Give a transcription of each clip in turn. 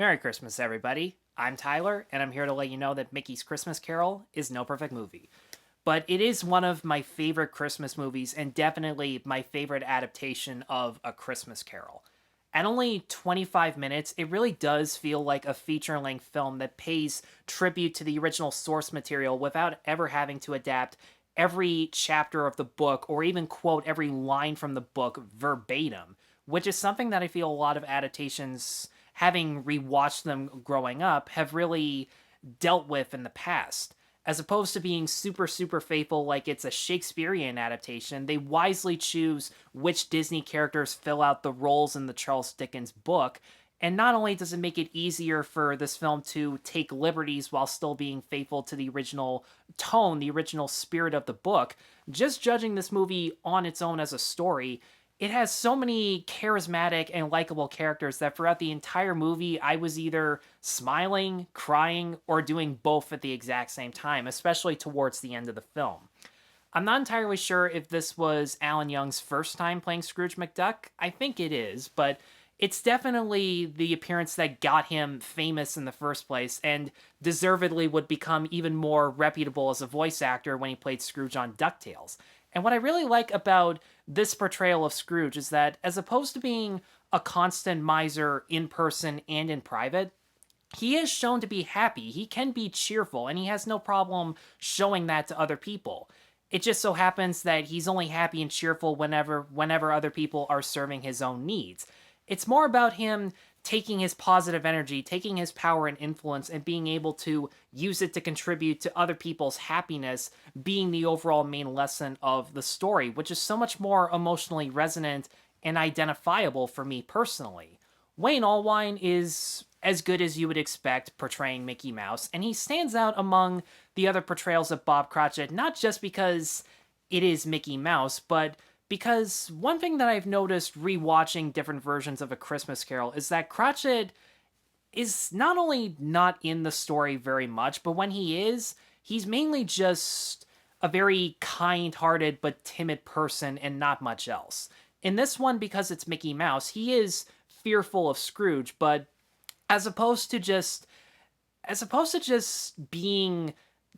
Merry Christmas, everybody. I'm Tyler, and I'm here to let you know that Mickey's Christmas Carol is no perfect movie. But it is one of my favorite Christmas movies, and definitely my favorite adaptation of A Christmas Carol. At only 25 minutes, it really does feel like a feature length film that pays tribute to the original source material without ever having to adapt every chapter of the book or even quote every line from the book verbatim, which is something that I feel a lot of adaptations, having rewatched them growing up, have really dealt with in the past. As opposed to being super faithful like it's a Shakespearean adaptation, they wisely choose which Disney characters fill out the roles in the Charles Dickens book, and not only does it make it easier for this film to take liberties while still being faithful to the original tone, the original spirit of the book, just judging this movie on its own as a story, it has so many charismatic and likable characters that throughout the entire movie, I was either smiling, crying, or doing both at the exact same time, especially towards the end of the film. I'm not entirely sure if this was Alan Young's first time playing Scrooge McDuck. I think it is, but it's definitely the appearance that got him famous in the first place and deservedly would become even more reputable as a voice actor when he played Scrooge on DuckTales. And what I really like about this portrayal of Scrooge is that, as opposed to being a constant miser in person and in private, he is shown to be happy. He can be cheerful, and he has no problem showing that to other people. It just so happens that he's only happy and cheerful whenever other people are serving his own needs. It's more about him taking his positive energy, taking his power and influence, and being able to use it to contribute to other people's happiness, being the overall main lesson of the story, which is so much more emotionally resonant and identifiable for me personally. Wayne Allwine is as good as you would expect portraying Mickey Mouse, and he stands out among the other portrayals of Bob Cratchit, not just because it is Mickey Mouse, but because one thing that I've noticed rewatching different versions of A Christmas Carol is that Cratchit is not only not in the story very much, but when he is, he's mainly just a very kind-hearted but timid person and not much else. In this one, because it's Mickey Mouse, he is fearful of Scrooge, but as opposed to just being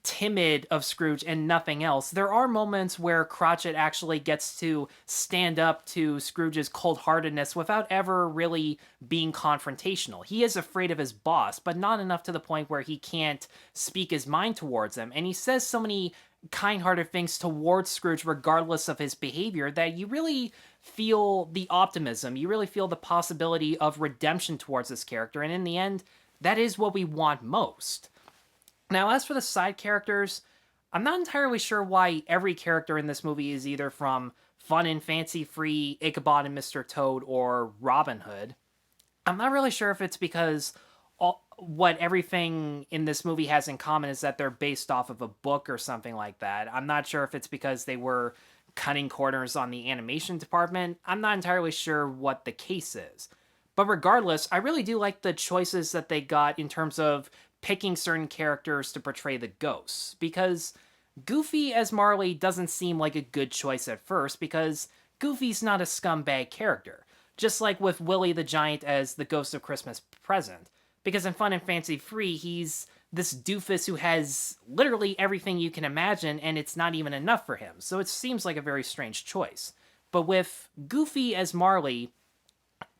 timid of Scrooge and nothing else, there are moments where Cratchit actually gets to stand up to Scrooge's cold-heartedness without ever really being confrontational. He is afraid of his boss, but not enough to the point where he can't speak his mind towards him. And he says so many kind-hearted things towards Scrooge regardless of his behavior that you really feel the optimism, you really feel the possibility of redemption towards this character, and in the end, that is what we want most. Now, as for the side characters, I'm not entirely sure why every character in this movie is either from Fun and Fancy-Free, Ichabod and Mr. Toad, or Robin Hood. I'm not really sure if it's because what everything in this movie has in common is that they're based off of a book or something like that. I'm not sure if it's because they were cutting corners on the animation department. I'm not entirely sure what the case is. But regardless, I really do like the choices that they got in terms of picking certain characters to portray the ghosts, because Goofy as Marley doesn't seem like a good choice at first, because Goofy's not a scumbag character, just like with Willie the Giant as the Ghost of Christmas Present, because in Fun and Fancy Free, he's this doofus who has literally everything you can imagine, and it's not even enough for him, so it seems like a very strange choice. But with Goofy as Marley,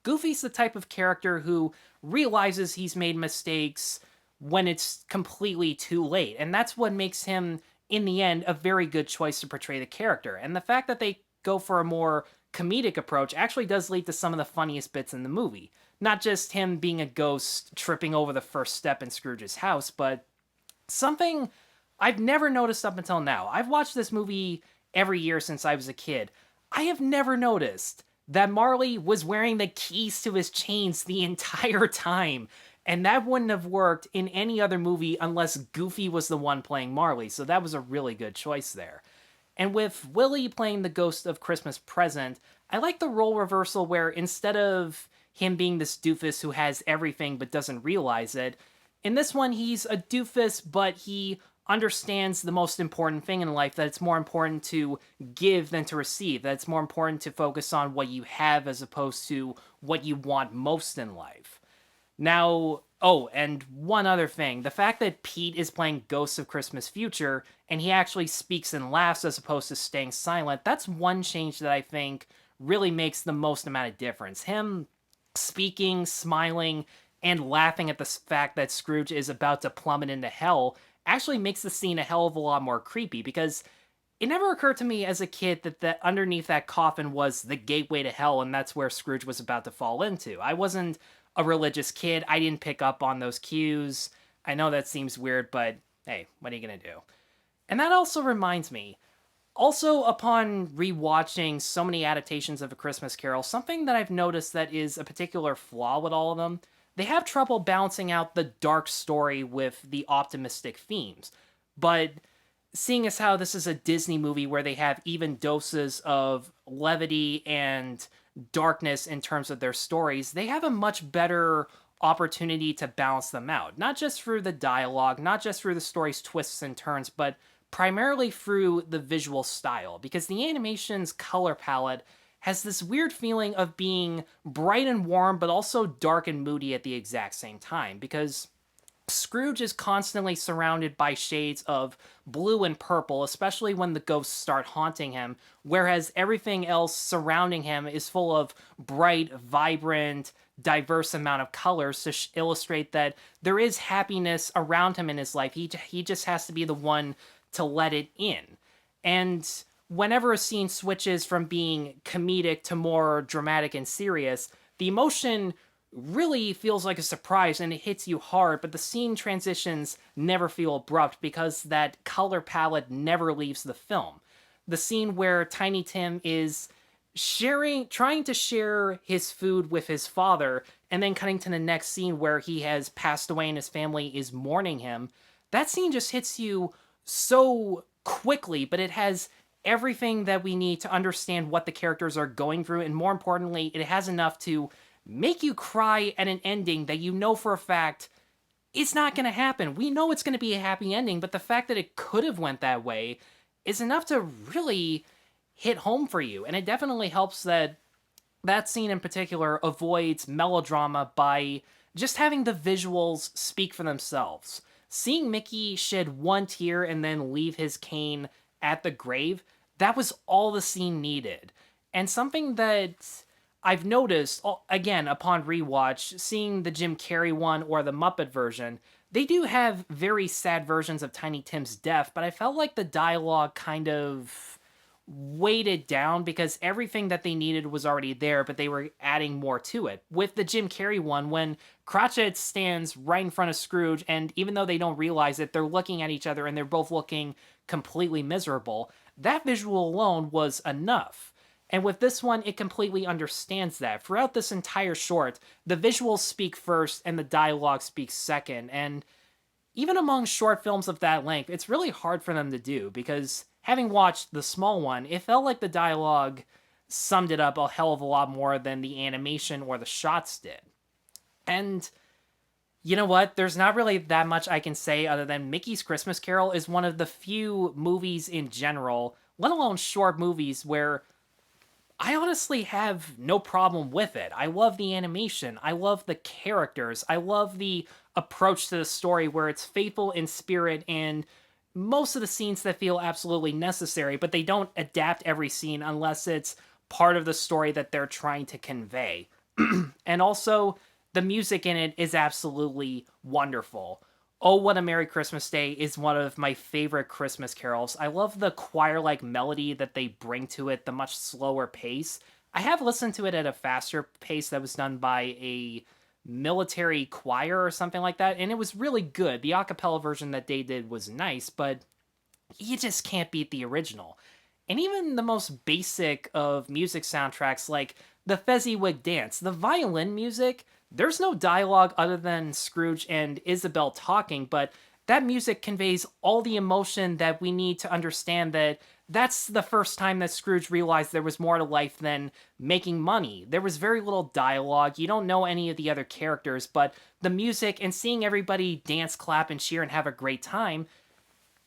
Goofy's the type of character who realizes he's made mistakes when it's completely too late. And that's what makes him, in the end, a very good choice to portray the character. And the fact that they go for a more comedic approach actually does lead to some of the funniest bits in the movie. Not just him being a ghost tripping over the first step in Scrooge's house, but something I've never noticed up until now. I've watched this movie every year since I was a kid. I have never noticed that Marley was wearing the keys to his chains the entire time. And that wouldn't have worked in any other movie unless Goofy was the one playing Marley, so that was a really good choice there. And with Willie playing the Ghost of Christmas Present, I like the role reversal where instead of him being this doofus who has everything but doesn't realize it, in this one he's a doofus, but he understands the most important thing in life, that it's more important to give than to receive, that it's more important to focus on what you have as opposed to what you want most in life. Now, Oh, and one other thing. The fact that Pete is playing Ghosts of Christmas Future and he actually speaks and laughs as opposed to staying silent, that's one change that I think really makes the most amount of difference. Him speaking, smiling, and laughing at the fact that Scrooge is about to plummet into hell actually makes the scene a hell of a lot more creepy because it never occurred to me as a kid that underneath that coffin was the gateway to hell and that's where Scrooge was about to fall into. I wasn't a religious kid. I didn't pick up on those cues. I know that seems weird, but hey, what are you going to do? And that also reminds me, also upon rewatching so many adaptations of A Christmas Carol, something that I've noticed that is a particular flaw with all of them, they have trouble balancing out the dark story with the optimistic themes. But seeing as how this is a Disney movie where they have even doses of levity and darkness in terms of their stories, they have a much better opportunity to balance them out. Not just through the dialogue, not just through the story's twists and turns, but primarily through the visual style. Because the animation's color palette has this weird feeling of being bright and warm, but also dark and moody at the exact same time. Because Scrooge is constantly surrounded by shades of blue and purple, especially when the ghosts start haunting him, whereas everything else surrounding him is full of bright, vibrant, diverse amount of colors to illustrate that there is happiness around him in his life. He just has to be the one to let it in. And whenever a scene switches from being comedic to more dramatic and serious, the emotion really feels like a surprise and it hits you hard, but the scene transitions never feel abrupt because that color palette never leaves the film. The scene where Tiny Tim is trying to share his food with his father, and then cutting to the next scene where he has passed away and his family is mourning him, that scene just hits you so quickly, but it has everything that we need to understand what the characters are going through, and more importantly, it has enough to make you cry at an ending that you know for a fact it's not going to happen. We know it's going to be a happy ending, but the fact that it could have went that way is enough to really hit home for you. And it definitely helps that that scene in particular avoids melodrama by just having the visuals speak for themselves. Seeing Mickey shed one tear and then leave his cane at the grave, that was all the scene needed. And something that I've noticed, again, upon rewatch, seeing the Jim Carrey one or the Muppet version, they do have very sad versions of Tiny Tim's death, but I felt like the dialogue kind of weighted down because everything that they needed was already there, but they were adding more to it. With the Jim Carrey one, when Cratchit stands right in front of Scrooge, and even though they don't realize it, they're looking at each other and they're both looking completely miserable, that visual alone was enough. And with this one, it completely understands that. Throughout this entire short, the visuals speak first and the dialogue speaks second. And even among short films of that length, it's really hard for them to do because having watched the small one, it felt like the dialogue summed it up a hell of a lot more than the animation or the shots did. And you know what? There's not really that much I can say other than Mickey's Christmas Carol is one of the few movies in general, let alone short movies, where I honestly have no problem with it. I love the animation. I love the characters. I love the approach to the story where it's faithful in spirit and most of the scenes that feel absolutely necessary, but they don't adapt every scene unless it's part of the story that they're trying to convey. And also, the music in it is absolutely wonderful. Oh, What a Merry Christmas Day is one of my favorite Christmas carols. I love the choir-like melody that they bring to it, the much slower pace. I have listened to it at a faster pace that was done by a military choir or something like that, and it was really good. The a cappella version that they did was nice, but you just can't beat the original. And even the most basic of music soundtracks like the Fezziwig Dance, the violin music, there's no dialogue other than Scrooge and Isabel talking, but that music conveys all the emotion that we need to understand that that's the first time that Scrooge realized there was more to life than making money. There was very little dialogue. You don't know any of the other characters, but the music and seeing everybody dance, clap, and cheer and have a great time,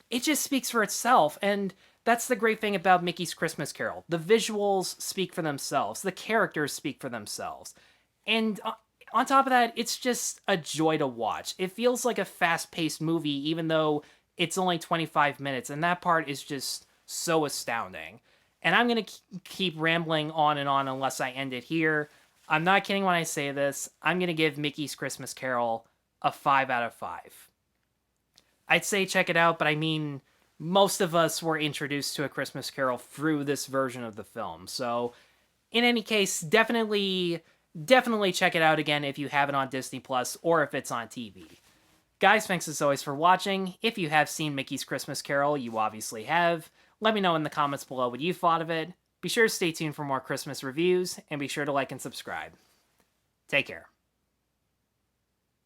it just speaks for itself. And that's the great thing about Mickey's Christmas Carol. The visuals speak for themselves. The characters speak for themselves. And On top of that, it's just a joy to watch. It feels like a fast-paced movie, even though it's only 25 minutes, and that part is just so astounding. And I'm going to keep rambling on and on unless I end it here. I'm not kidding when I say this. I'm going to give Mickey's Christmas Carol a 5 out of 5. I'd say check it out, but I mean, most of us were introduced to A Christmas Carol through this version of the film. So, in any case, definitely check it out again if you have it on Disney Plus or if it's on TV. Guys, thanks as always for watching. If you have seen Mickey's Christmas Carol, you obviously have. Let me know in the comments below what you thought of it. Be sure to stay tuned for more Christmas reviews, and be sure to like and subscribe. Take care.